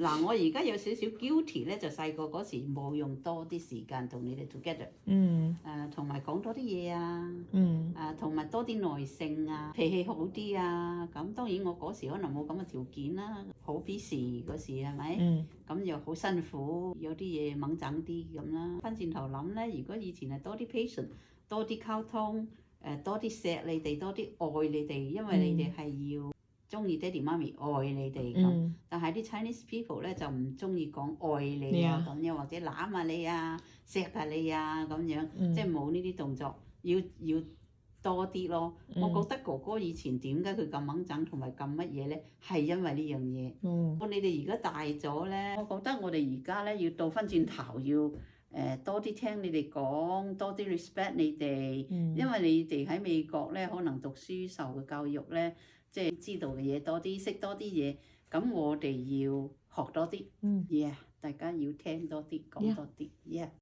嗱，我而家有少少 guilty 咧，就細個嗰時冇用多啲時間同你哋 together。同埋講多啲嘢啊。同埋多啲耐性啊，脾氣好啲啊。咁當然我嗰時可能冇咁嘅條件啦，好 busy 嗰時係咪？咁又好辛苦，有啲嘢掹整啲咁啦。翻轉頭諗咧，如果以前係多啲 patient，多啲溝通，多啲錫你哋，多啲愛你哋，因為你哋係要中意爹哋媽咪愛你哋咁。但係啲 Chinese people 咧就唔中意講愛你啊咁樣，或者攬下你啊、錫下你啊咁樣，即係冇呢啲動作，要多啲咯。我覺得哥哥以前點解佢咁掹整同埋咁乜嘢咧，係因為呢樣嘢。你哋而家大咗咧，我覺得我哋而家咧要倒翻轉頭要。多啲聽你哋講，多啲 respect 你哋，因為你哋喺美國咧，可能讀書受嘅教育咧，即係知道嘅嘢多啲，識多啲嘢，咁我哋要學多啲，大家要聽多啲，講多啲，